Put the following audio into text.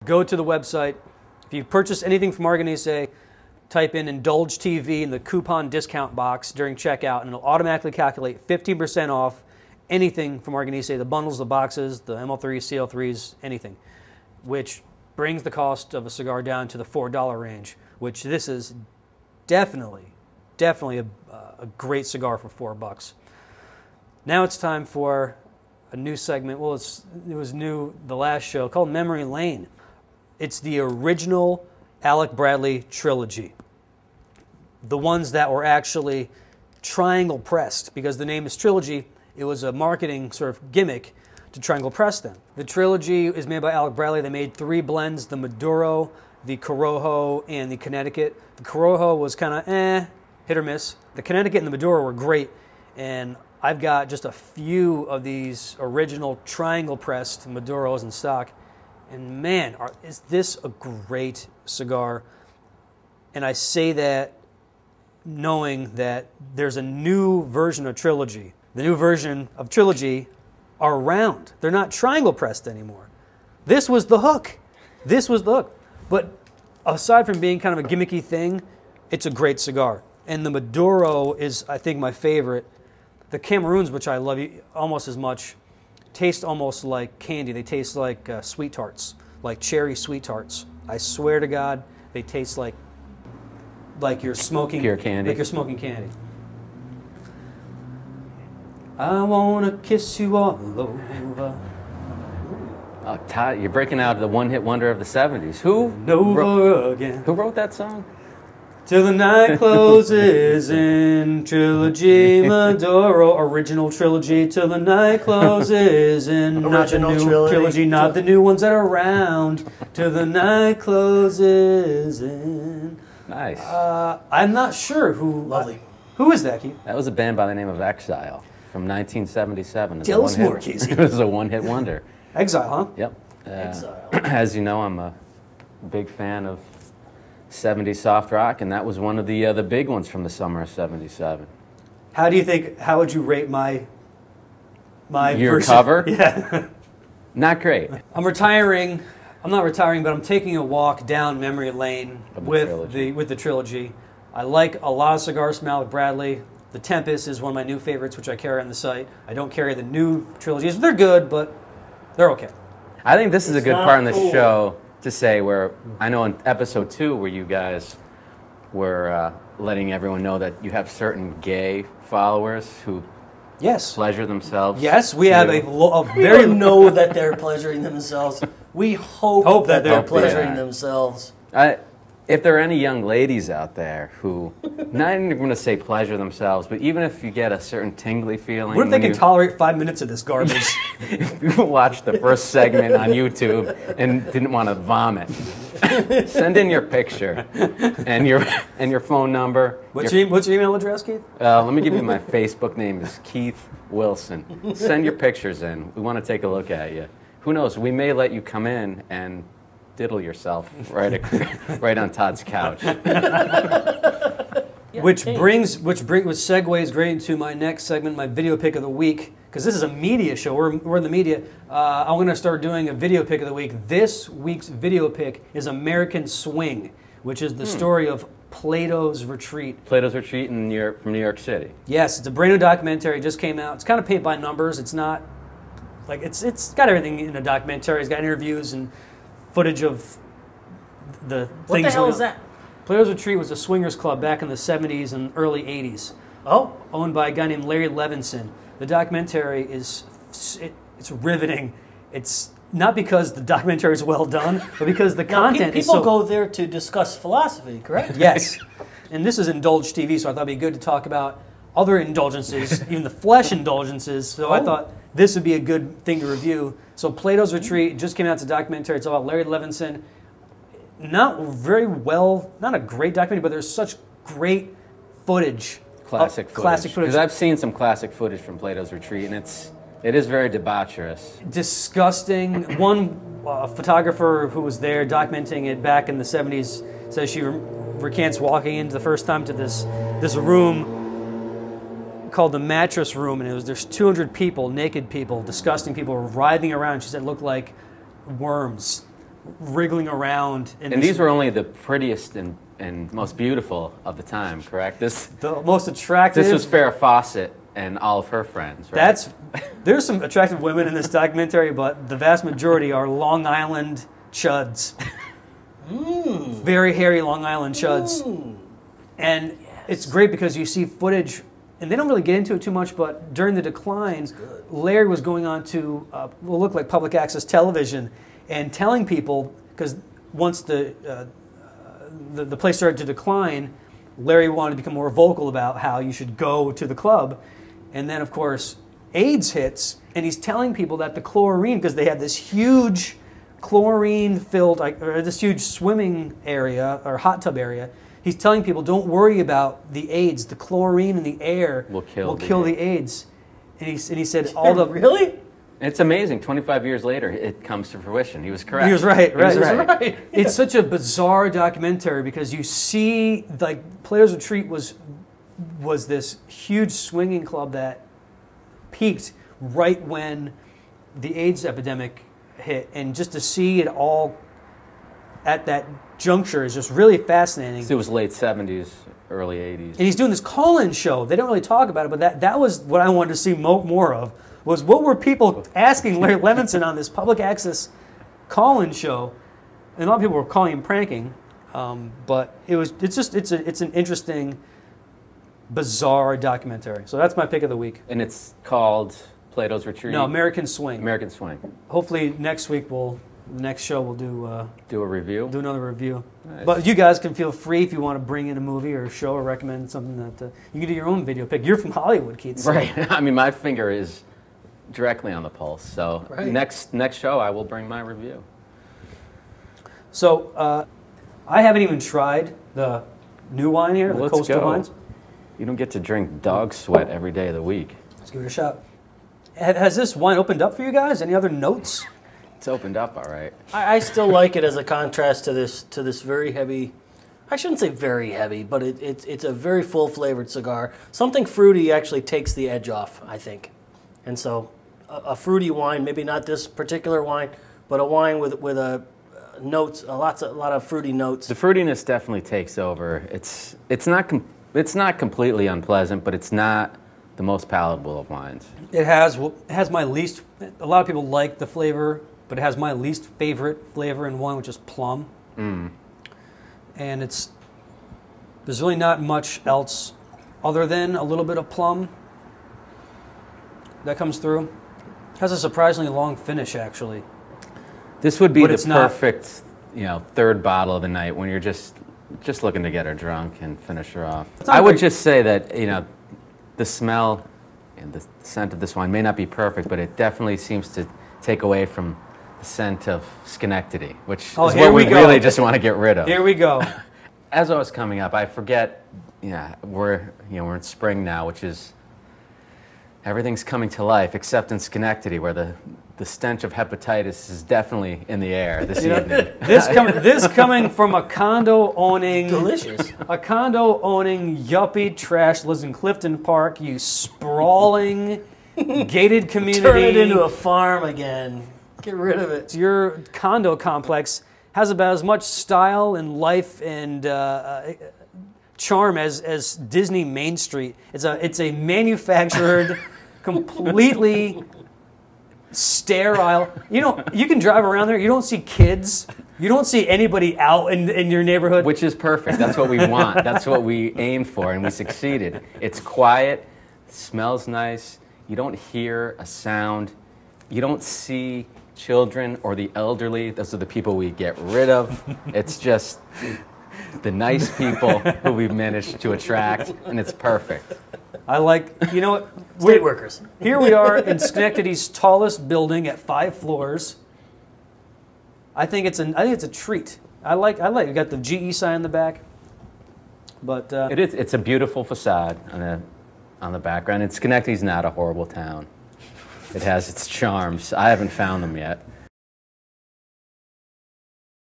Go to the website. If you purchase anything from Arganese, type in Indulge TV in the coupon discount box during checkout, and it'll automatically calculate 15% off anything from Arganese, the bundles, the boxes, the ML3s, CL3s, anything, which brings the cost of a cigar down to the $4 range, which this is definitely a great cigar for $4. Now it's time for a new segment. Well, it was new the last show, called Memory Lane. It's the original Alec Bradley trilogy. The ones that were actually triangle pressed, because the name is trilogy. It was a marketing sort of gimmick to triangle press them. The trilogy is made by Alec Bradley. They made 3 blends: the Maduro, the Corojo, and the Connecticut. The Corojo was kind of hit or miss. The Connecticut and the Maduro were great, and I've got just a few of these original triangle pressed Maduros in stock. And man, is this a great cigar. And I say that knowing that there's a new version of Trilogy. The new version of Trilogy are round. They're not triangle pressed anymore. This was the hook. This was the hook. But aside from being kind of a gimmicky thing, it's a great cigar. And the Maduro is, I think, my favorite. The Cameroons, which I love almost as much, taste almost like candy. They taste like sweet tarts, like cherry sweet tarts. I swear to God, they taste like you're smoking pure candy. Like you're smoking candy. I wanna kiss you all over. Oh, Todd, you're breaking out the one-hit wonder of the '70s. Who wrote that song? Till the night closes in Trilogy Maduro, original trilogy. Till the night closes in, not the new trilogy, not the new ones that are around. Till the night closes in. Nice. I'm not sure who. Lovely. Who is that, Keith? That was a band by the name of Exile from 1977. Tell us more, Casey. It was a one-hit wonder. Exile, huh? Yep. Exile. As you know, I'm a big fan of '70s soft rock, and that was one of the big ones from the summer of '77. How do you think? How would you rate my your version? cover? Yeah. Not great. I'm retiring. I'm not retiring, but I'm taking a walk down memory lane with the trilogy. I like a lot of cigars from Alec Bradley. The Tempest is one of my new favorites, which I carry on the site. I don't carry the new trilogies. They're good, but they're okay. I think this is a good part in the show to say, where I know in episode 2 where you guys were letting everyone know that you have certain gay followers who pleasure themselves. Yes, we have a We don't know that they're pleasuring themselves. We hope that they're pleasuring themselves. If there are any young ladies out there who, not even going to say pleasure themselves, but even if you get a certain tingly feeling. What if they can tolerate 5 minutes of this garbage? If you watched the first segment on YouTube and didn't want to vomit, send in your picture and your phone number. What's your email address, Keith? Let me give you my Facebook name is Keith Wilson. Send your pictures in. We want to take a look at you. Who knows? We may let you come in and diddle yourself right on Todd's couch. Which segues great into my next segment, my video pick of the week, because this is a media show. We're in the media. I'm going to start doing a video pick of the week. This week's video pick is American Swing, which is the story of Plato's Retreat. Plato's Retreat from New York City. Yes, it's a brand new documentary. It just came out. It's kind of paint by numbers. It's not like it's got everything in a documentary. It's got interviews and footage of the things. What the hell is that? Plato's Retreat was a swingers club back in the 70s and early 80s. Oh. Owned by a guy named Larry Levinson. The documentary is it's riveting. It's not because the documentary is well done, but because the content is so... People go there to discuss philosophy, correct? Yes. And this is Indulge TV, so I thought it'd be good to talk about other indulgences, even the flesh indulgences. So I thought this would be a good thing to review. So Plato's Retreat just came out. It's a documentary. It's about Larry Levinson. Not very well, not a great documentary, but there's such great footage. Classic footage. Because I've seen some classic footage from Plato's Retreat, and it is very debaucherous. Disgusting. One photographer who was there documenting it back in the 70s says she recants walking into the first time to this room called the mattress room, and there's 200 people, naked people, disgusting people, writhing around. She said it looked like worms. wriggling around. And these were only the prettiest and most beautiful of the time, correct? The most attractive. This was Farrah Fawcett and all of her friends, right? There's some attractive women in this documentary, but the vast majority are Long Island chuds. Very hairy Long Island chuds. And it's great because you see footage, and they don't really get into it too much, but during the decline, Larry was going on to what looked like public access television and telling people, because once the place started to decline, Larry wanted to become more vocal about how you should go to the club. And then, of course, AIDS hits, and he's telling people that the chlorine, because they had this huge chlorine-filled, or this huge swimming area or hot tub area, he's telling people, don't worry about the AIDS. The chlorine in the air will kill the AIDS. And he said all the... Really? It's amazing. 25 years later, it comes to fruition. He was correct. He was right. He was right. It's such a bizarre documentary because you see, like, Players Retreat was this huge swinging club that peaked right when the AIDS epidemic hit, and just to see it all at that juncture is just really fascinating. It was late 70s, early 80s. And he's doing this call-in show. They don't really talk about it, but that was what I wanted to see more of, was what were people asking Larry Levinson on this public access call-in show. And a lot of people were calling him pranking, but it's an interesting, bizarre documentary. So that's my pick of the week. And it's called Plato's Retreat? No, American Swing. American Swing. Hopefully next week next show we'll do a review. Do another review. Nice. But you guys can feel free if you want to bring in a movie or a show or recommend something that you can do your own video pick. You're from Hollywood, Keith. So. Right. I mean, my finger is directly on the pulse. So next show I will bring my review. So I haven't even tried the new wine here, the Coastal Wines. You don't get to drink dog sweat every day of the week. Let's give it a shot. Has this wine opened up for you guys? Any other notes? It's opened up, all right. I still like it as a contrast to this very heavy. I shouldn't say very heavy, but it's a very full flavored cigar. Something fruity actually takes the edge off, I think. And so, a fruity wine, maybe not this particular wine, but a wine with a notes, a lot of fruity notes. The fruitiness definitely takes over. It's not completely unpleasant, but it's not the most palatable of wines. It has my least. A lot of people like the flavor, but it has my least favorite flavor in one, which is plum. And there's really not much else other than a little bit of plum that comes through. It has a surprisingly long finish, actually. This would be the perfect, third bottle of the night when you're just looking to get her drunk and finish her off. I would just say that, the smell and the scent of this wine may not be perfect, but it definitely seems to take away from the scent of Schenectady, which is what we really just want to get rid of. Here we go. As I was coming up, I forget, we're in spring now, which is, everything's coming to life except in Schenectady, where the stench of hepatitis is definitely in the air this evening. This coming from a condo-owning... Delicious. A condo-owning yuppie trash lives in Clifton Park, you sprawling, gated community. Turn it into a farm again. Get rid of it. Your condo complex has about as much style and life and charm as Disney Main Street. It's a manufactured, completely sterile. You can drive around there. You don't see kids. You don't see anybody out in your neighborhood. Which is perfect. That's what we want. That's what we aimed for, and we succeeded. It's quiet. Smells nice. You don't hear a sound. You don't see children or the elderly. Those are the people we get rid of. It's just the nice people who we've managed to attract, and it's perfect. I like, what? State workers. Here we are in Schenectady's tallest building at 5 floors. I think it's a treat. I like. You got the GE sign in the back. But it is. It's a beautiful facade on the background. And Schenectady's not a horrible town. It has its charms. I haven't found them yet.